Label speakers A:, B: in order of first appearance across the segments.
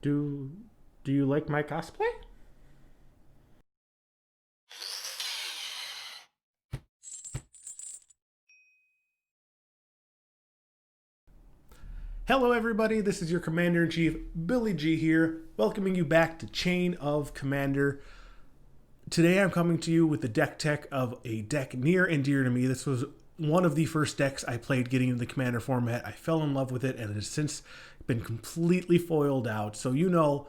A: Do do you like my cosplay? Hello everybody, this is your Commander-in-Chief, Billy G here, welcoming you back to Chain of Commander. Today I'm coming to you with the deck tech of a deck near and dear to me. This was one of the first decks I played getting into the Commander format. I fell in love with it and it has since been completely foiled out. So you know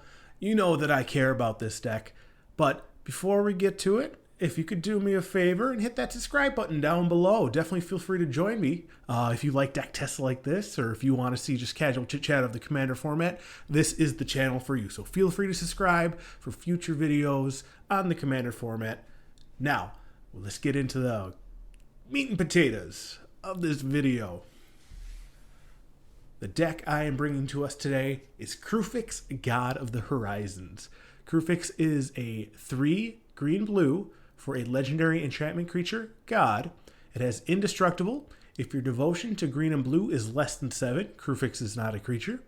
A: that I care about this deck. But before we get to it, if you could do me a favor and hit that subscribe button down below, definitely feel free to join me. If you like deck tests like this, or if you want to see just casual chit-chat of the Commander format, this is the channel for you. So feel free to subscribe for future videos on the Commander format. Now, let's get into the meat and potatoes of this video. The deck I am bringing to us today is Kruphix, God of the Horizons. Kruphix is a 3 green-blue for a legendary enchantment creature, God. It has indestructible. If your devotion to green and blue is less than 7, Kruphix is not a creature.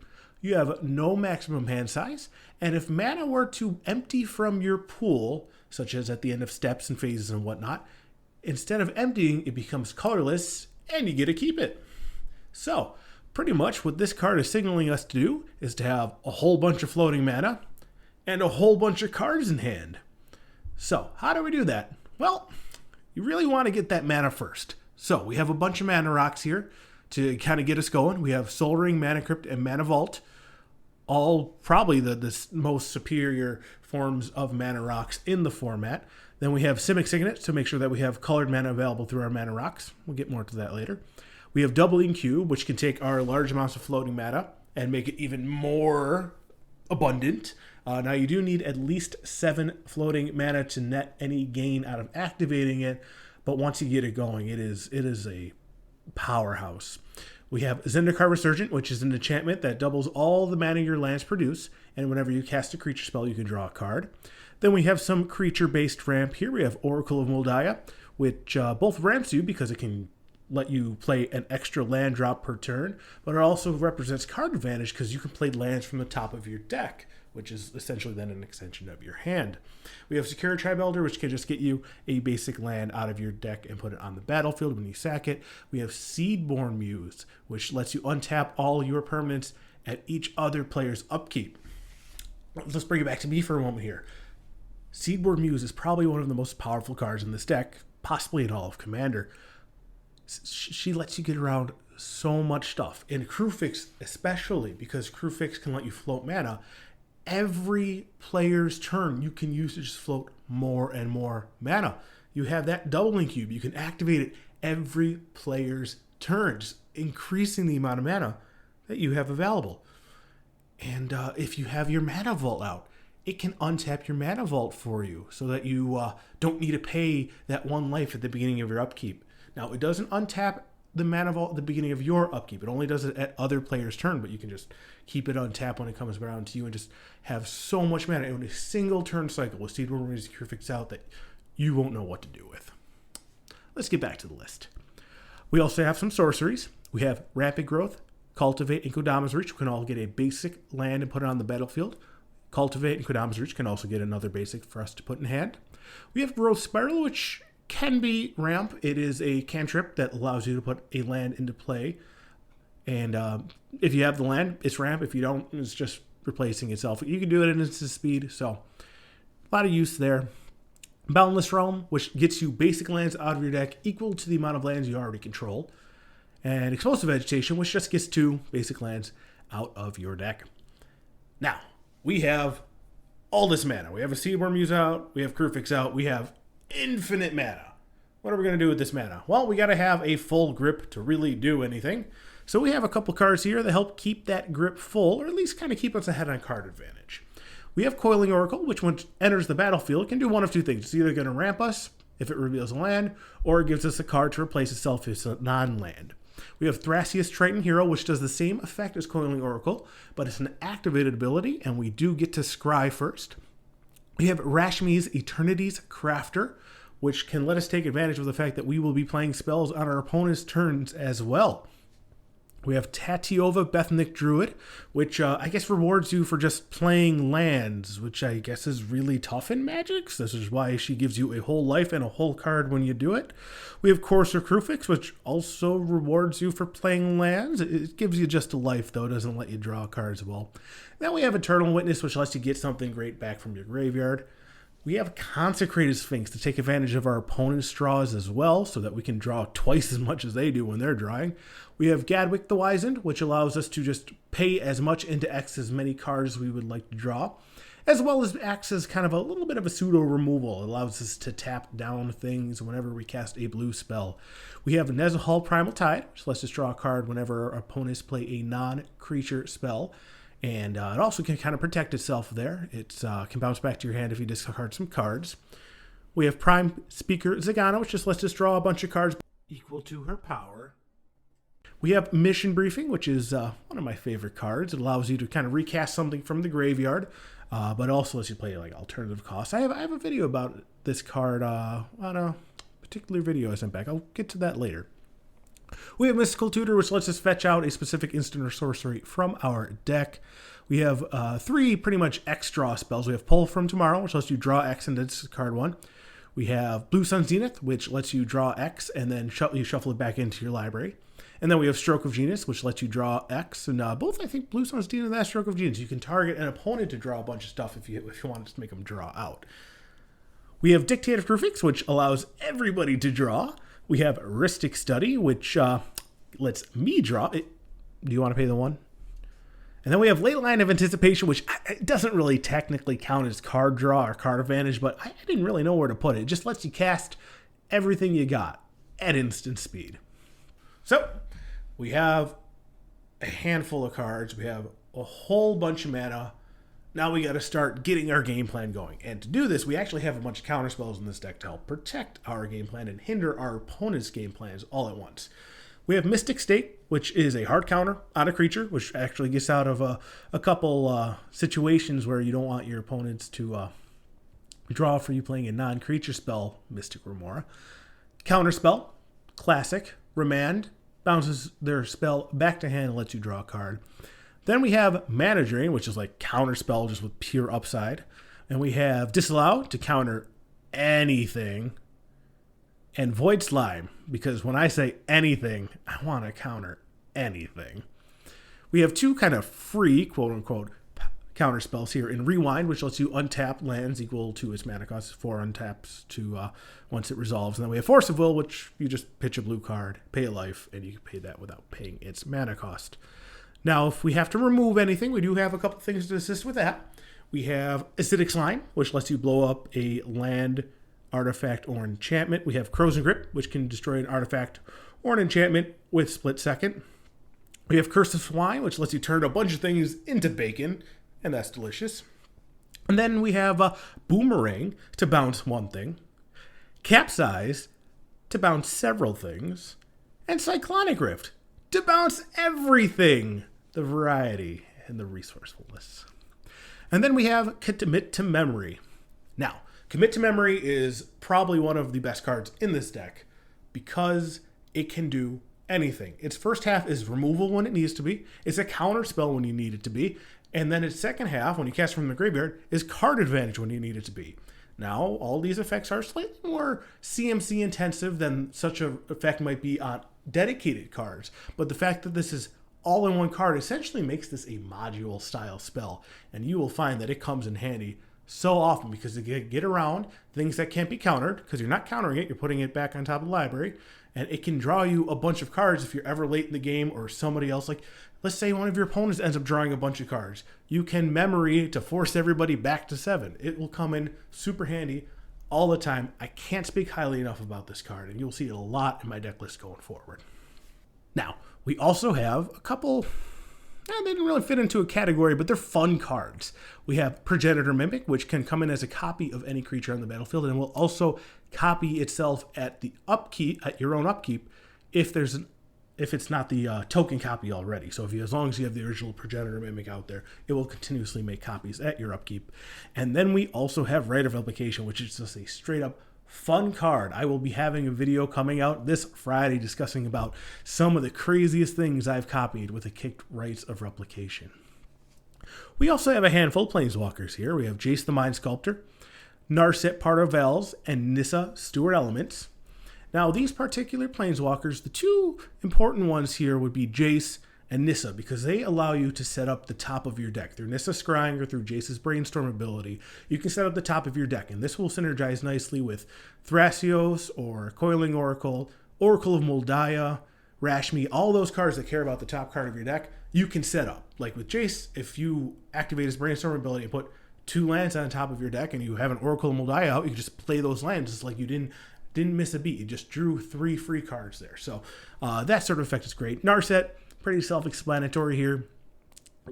A: You have no maximum hand size, and if mana were to empty from your pool, such as at the end of steps and phases and whatnot, instead of emptying, it becomes colorless, and you get to keep it. So, pretty much what this card is signaling us to do is to have a whole bunch of floating mana and a whole bunch of cards in hand. So, how do we do that? Well, you really want to get that mana first. So, we have a bunch of mana rocks here to kind of get us going. We have Soul Ring, Mana Crypt, and Mana Vault. All probably the most superior forms of mana rocks in the format. Then we have Simic Signet to make sure that we have colored mana available through our mana rocks. We'll get more to that later. We have Doubling Cube, which can take our large amounts of floating mana and make it even more abundant. Now you do need at least 7 floating mana to net any gain out of activating it, but once you get it going, it is a powerhouse. We have Zendikar Resurgent, which is an enchantment that doubles all the mana your lands produce, and whenever you cast a creature spell, you can draw a card. Then we have some creature-based ramp here. We have Oracle of Moldiah, which both ramps you because it can let you play an extra land drop per turn, but it also represents card advantage because you can play lands from the top of your deck, which is essentially then an extension of your hand. We have Secure Tribe Elder, which can just get you a basic land out of your deck and put it on the battlefield when you sack it. We have Seedborn Muse, which lets you untap all your permanents at each other player's upkeep. Let's bring it back to me for a moment here. Seedborn Muse is probably one of the most powerful cards in this deck, possibly in all of Commander. She lets you get around so much stuff. In Kruphix especially, because Kruphix can let you float mana, every player's turn you can use to just float more and more mana. You have that Doubling Cube. You can activate it every player's turn, just increasing the amount of mana that you have available. And if you have your Mana Vault out, it can untap your Mana Vault for you so that you don't need to pay that 1 life at the beginning of your upkeep. Now, it doesn't untap the Mana Vault at the beginning of your upkeep. It only does it at other players' turn, but you can just keep it untapped when it comes around to you and just have so much mana in a single turn cycle with Seedborn Muse Kruphix out that you won't know what to do with. Let's get back to the list. We also have some sorceries. We have Rapid Growth, Cultivate, and Kodama's Reach. We can all get a basic land and put it on the battlefield. Cultivate and Kodama's Reach can also get another basic for us to put in hand. We have Growth Spiral, which can be ramp. It is a cantrip that allows you to put a land into play. And if you have the land, it's ramp. If you don't, it's just replacing itself. You can do it at instant speed, so a lot of use there. Boundless Realm, which gets you basic lands out of your deck equal to the amount of lands you already control. And Explosive Vegetation, which just gets 2 basic lands out of your deck. Now, we have all this mana. We have a Seedborn Muse out. We have Kruphix out. We have infinite mana. What are we going to do with this mana? Well, we got to have a full grip to really do anything. So we have a couple cards here that help keep that grip full, or at least kind of keep us ahead on card advantage. We have Coiling Oracle, which when it enters the battlefield can do one of 2 things. It's either going to ramp us if it reveals a land, or it gives us a card to replace itself if it's a non-land. We have Thrasius Triton Hero, which does the same effect as Coiling Oracle, but it's an activated ability, and we do get to scry first. We have Rashmi's Eternity's Crafter, which can let us take advantage of the fact that we will be playing spells on our opponent's turns as well. We have Tatiova Bethnic Druid, which I guess rewards you for just playing lands, which I guess is really tough in Magic. So this is why she gives you a whole life and a whole card when you do it. We have Courser Kruphix, which also rewards you for playing lands. It gives you just a life, though. It doesn't let you draw cards well. Then we have Eternal Witness, which lets you get something great back from your graveyard. We have Consecrated Sphinx to take advantage of our opponent's draws as well, so that we can draw twice as much as they do when they're drawing. We have Gadwick the Wizened, which allows us to just pay as much into X as many cards as we would like to draw, as well as acts as kind of a little bit of a pseudo removal. It allows us to tap down things whenever we cast a blue spell. We have Nezahal Primal Tide, which lets us draw a card whenever our opponents play a non-creature spell. And it also can kind of protect itself there. It can bounce back to your hand if you discard some cards. We have Prime Speaker Zagana, which just lets us draw a bunch of cards equal to her power. We have Mission Briefing, which is one of my favorite cards. It allows you to kind of recast something from the graveyard, but also lets you play like alternative costs. I have a video about this card on a particular video I sent back. I'll get to that later. We have Mystical Tutor, which lets us fetch out a specific instant or sorcery from our deck. We have 3 pretty much X draw spells. We have Pull from Tomorrow, which lets you draw X and discard 1. We have Blue Sun Zenith, which lets you draw X and then you shuffle it back into your library. And then we have Stroke of Genius, which lets you draw X. And both, I think, Blue Sun Zenith and Stroke of Genius. You can target an opponent to draw a bunch of stuff if you want to make them draw out. We have Dictative Kruphix, which allows everybody to draw. We have Heuristic Study, which lets me draw it. Do you want to pay the 1? And then we have Late Line of Anticipation, which it doesn't really technically count as card draw or card advantage, but I didn't really know where to put it. It just lets you cast everything you got at instant speed. So we have a handful of cards. We have a whole bunch of mana. Now we got to start getting our game plan going. And to do this, we actually have a bunch of counter spells in this deck to help protect our game plan and hinder our opponent's game plans all at once. We have Mystic State, which is a hard counter on a creature, which actually gets out of a couple situations where you don't want your opponents to draw for you playing a non-creature spell, Mystic Remora. Counter spell, classic, Remand, bounces their spell back to hand and lets you draw a card. Then we have Mana Drain, which is like counter spell just with pure upside. And we have Disallow to counter anything. And Void Slime, because when I say anything, I want to counter anything. We have 2 kind of free, quote-unquote, counter spells here in Rewind, which lets you untap lands equal to its mana cost, 4 untaps to once it resolves. And then we have Force of Will, which you just pitch a blue card, pay a life, and you can pay that without paying its mana cost. Now, if we have to remove anything, we do have a couple things to assist with that. We have Acidic Slime, which lets you blow up a land, artifact, or enchantment. We have Crow's and Grip, which can destroy an artifact or an enchantment with split second. We have Curse of Swine, which lets you turn a bunch of things into bacon, and that's delicious. And then we have Boomerang to bounce one thing, Capsize to bounce several things, and Cyclonic Rift to bounce everything. The variety and the resourcefulness. And then we have Commit to Memory. Now, Commit to Memory is probably one of the best cards in this deck because it can do anything. Its first half is removal when it needs to be. It's a counter spell when you need it to be. And then its second half, when you cast from the graveyard, is card advantage when you need it to be. Now, all these effects are slightly more CMC intensive than such an effect might be on dedicated cards. But the fact that this is all in one card essentially makes this a module style spell. And you will find that it comes in handy so often because you get around things that can't be countered because you're not countering it, you're putting it back on top of the library. And it can draw you a bunch of cards if you're ever late in the game or somebody else. Like, let's say one of your opponents ends up drawing a bunch of cards. You can memory to force everybody back to 7. It will come in super handy all the time. I can't speak highly enough about this card, and you'll see it a lot in my deck list going forward. Now, we also have a couple, they didn't really fit into a category, but they're fun cards. We have Progenitor Mimic, which can come in as a copy of any creature on the battlefield, and will also copy itself at the upkeep, at your own upkeep, if it's not the token copy already. So as long as you have the original Progenitor Mimic out there, it will continuously make copies at your upkeep. And then we also have Rite of Replication, which is just a straight up fun card. I will be having a video coming out this Friday discussing about some of the craziest things I've copied with the kicked rights of Replication. We also have a handful of Planeswalkers here. We have Jace the Mind Sculptor, Narset Part of Vels, and Nissa Steward Elements. Now, these particular Planeswalkers, the two important ones here would be Jace and Nissa, because they allow you to set up the top of your deck. Through Nissa Scrying or through Jace's Brainstorm ability, you can set up the top of your deck, and this will synergize nicely with Thrasios or Coiling Oracle, Oracle of Moldiah, Rashmi, all those cards that care about the top card of your deck, you can set up. Like with Jace, if you activate his Brainstorm ability and put 2 lands on top of your deck and you have an Oracle of Moldiah out, you can just play those lands. It's like you didn't miss a beat. You just drew 3 free cards there. So that sort of effect is great. Narset, pretty self-explanatory here.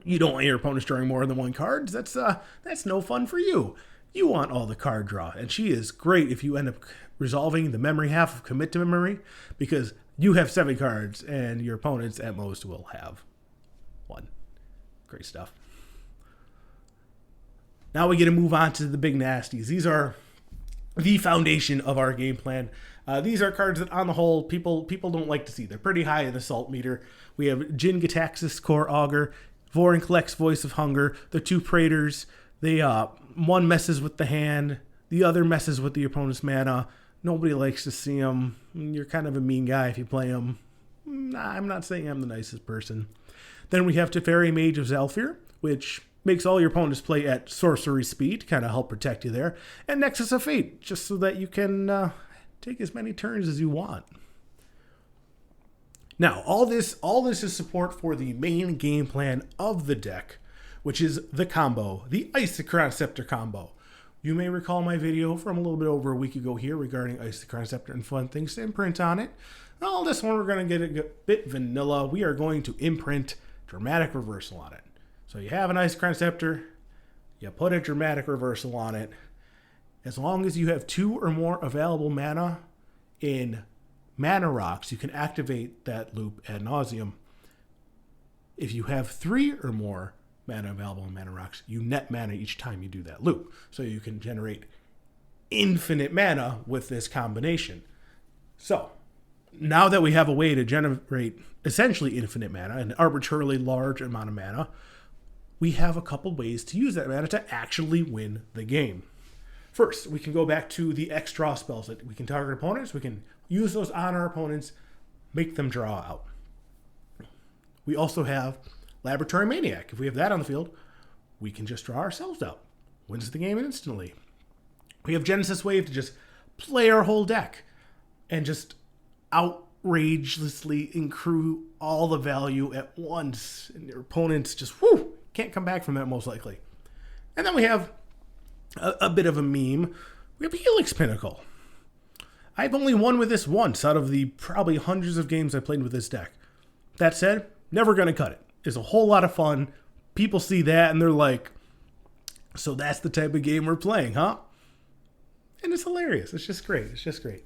A: You don't want your opponents drawing more than 1 card. That's no fun for you. You want all the card draw, and she is great if you end up resolving the memory half of Commit to Memory, because you have 7 cards and your opponents at most will have 1. Great stuff. Now we get to move on to the big nasties. These are the foundation of our game plan. These are cards that, on the whole, people don't like to see. They're pretty high in the salt meter. We have Jin Gitaxias Core Augur, Vorin Collects Voice of Hunger, the 2 Praetors. They one messes with the hand, the other messes with the opponent's mana. Nobody likes to see them. You're kind of a mean guy if you play them. I'm not saying I'm the nicest person. Then we have Teferi Mage of Zhalfir, which makes all your opponents play at sorcery speed to kind of help protect you there. And Nexus of Fate, just so that you can take as many turns as you want. Now, all this is support for the main game plan of the deck, which is the combo, the Isochron Scepter combo. You may recall my video from a little bit over a week ago here regarding Isochron Scepter and fun things to imprint on it. Well, this one we're going to get a bit vanilla. We are going to imprint Dramatic Reversal on it. So you have an Isochron Scepter, you put a Dramatic Reversal on it. As long as you have 2 or more available mana in Mana Rocks, you can activate that loop ad nauseum. If you have 3 or more mana available in Mana Rocks, you net mana each time you do that loop. So you can generate infinite mana with this combination. So, now that we have a way to generate essentially infinite mana, an arbitrarily large amount of mana, we have a couple ways to use that mana to actually win the game. First, we can go back to the X draw spells that we can target opponents. We can use those on our opponents, make them draw out. We also have Laboratory Maniac. If we have that on the field, we can just draw ourselves out. Wins the game instantly. We have Genesis Wave to just play our whole deck and just outrageously accrue all the value at once. And your opponents just, can't come back from that most likely. And then we have a bit of a meme. We have Helix Pinnacle. I've only won with this once out of the probably hundreds of games I played with this deck. That said, never going to cut it. It's a whole lot of fun. People see that and they're like, so that's the type of game we're playing, huh? And it's hilarious. It's just great. It's just great.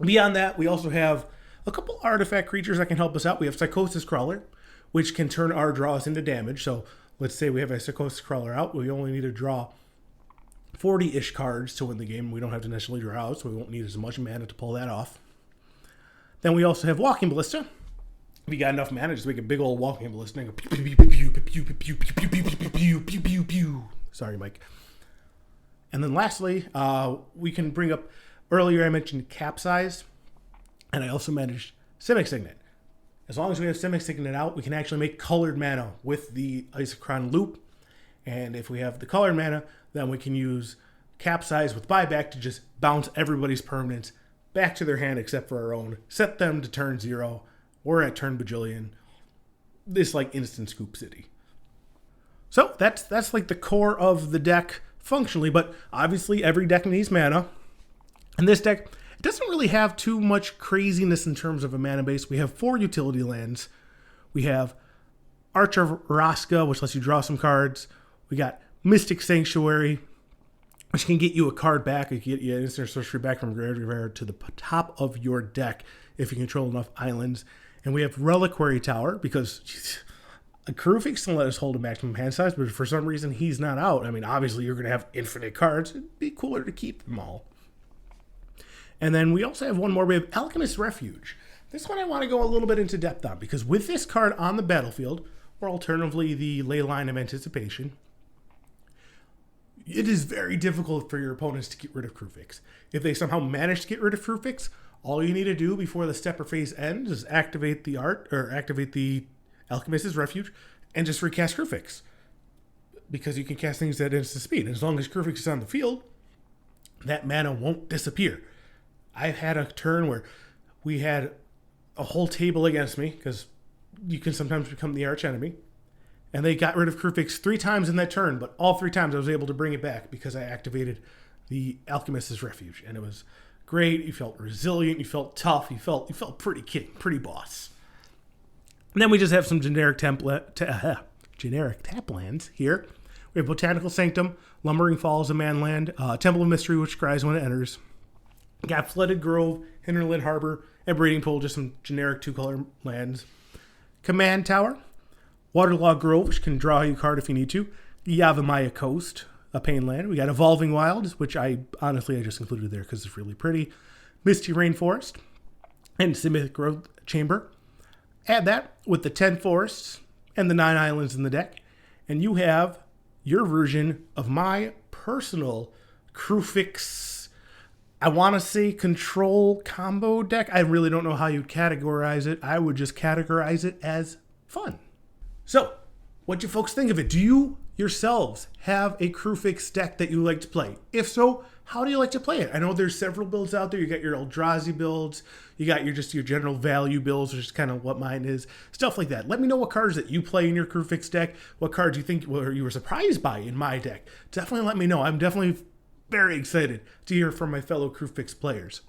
A: Beyond that, we also have a couple artifact creatures that can help us out. We have Psychosis Crawler, which can turn our draws into damage. So let's say we have a Psychosis Crawler out. We only need to draw 40-ish cards to win the game. We don't have to necessarily draw out, so we won't need as much mana to pull that off. Then we also have Walking Ballista. If you got enough mana, just make a big old Walking Ballista and go pew pew pew pew pew pew pew pew pew pew pew pew pew pew. Sorry, Mike. And then lastly, we can bring up, earlier I mentioned Capsize, and I also managed Simic Signet. As long as we have Simic Signet out, we can actually make colored mana with the Isochron loop. And if we have the colored mana, then we can use Capsize with Buyback to just bounce everybody's permanents back to their hand except for our own. Set them to turn 0. We're at turn bajillion. This like instant scoop city. So that's like the core of the deck functionally, but obviously every deck needs mana. And this deck, it doesn't really have too much craziness in terms of a mana base. We have 4 utility lands. We have Arch of Raska, which lets you draw some cards. We got Mystic Sanctuary, which can get you a card back. It can get you an instant sorcery back from graveyard to the top of your deck if you control enough islands. And we have Reliquary Tower, because Kruphix can let us hold a maximum hand size, but for some reason he's not out. I mean, obviously you're going to have infinite cards. It'd be cooler to keep them all. And then we also have one more. We have Alchemist Refuge. This one I want to go a little bit into depth on, because with this card on the battlefield, or alternatively the Ley Line of Anticipation, it is very difficult for your opponents to get rid of Kruphix. If they somehow manage to get rid of Kruphix, all you need to do before the step or phase ends is activate the activate the Alchemist's Refuge and just recast Kruphix. Because you can cast things at instant speed. And as long as Kruphix is on the field, that mana won't disappear. I've had a turn where we had a whole table against me, because you can sometimes become the arch enemy. And they got rid of Kruphix 3 times in that turn, but all 3 times I was able to bring it back because I activated the Alchemist's Refuge. And it was great. You felt resilient. You felt tough. You felt pretty king, pretty boss. And then we just have some generic tap lands here. We have Botanical Sanctum, Lumbering Falls, a man land, Temple of Mystery, which cries when it enters. Got Flooded Grove, Hinterland Harbor, and Breeding Pool, just some generic 2-color lands. Command Tower, Waterlogged Grove, which can draw you a card if you need to. Yavimaya Coast, a pain land. We got Evolving Wilds, which I just included there because it's really pretty. Misty Rainforest, and Simic Growth Chamber. Add that with the 10 forests and the 9 islands in the deck, and you have your version of my personal Kruphix, I want to say control combo deck. I really don't know how you'd categorize it. I would just categorize it as fun. So, what do you folks think of it? Do you yourselves have a Kruphix deck that you like to play? If so, how do you like to play it? I know there's several builds out there. You got your Eldrazi builds. You got your general value builds, which is kind of what mine is. Stuff like that. Let me know what cards that you play in your Kruphix deck. What cards you think you were surprised by in my deck. Definitely let me know. I'm definitely very excited to hear from my fellow Kruphix players.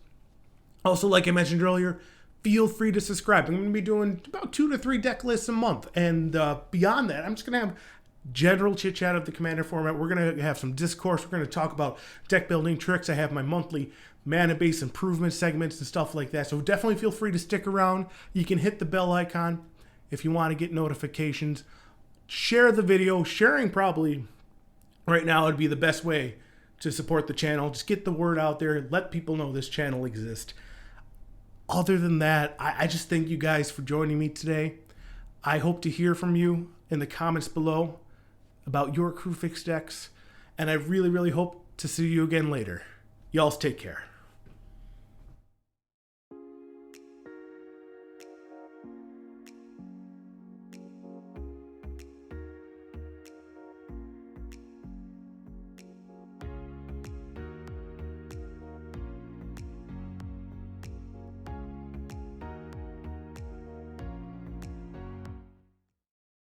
A: Also, like I mentioned earlier, feel free to subscribe. I'm going to be doing about 2 to 3 deck lists a month. And beyond that, I'm just going to have general chit chat of the Commander format. We're going to have some discourse. We're going to talk about deck building tricks. I have my monthly mana base improvement segments and stuff like that. So definitely feel free to stick around. You can hit the bell icon if you want to get notifications. Share the video. Sharing probably right now would be the best way to support the channel. Just get the word out there. Let people know this channel exists. Other than that, I just thank you guys for joining me today. I hope to hear from you in the comments below about your Kruphix decks, and I really, really hope to see you again later. Y'all take care.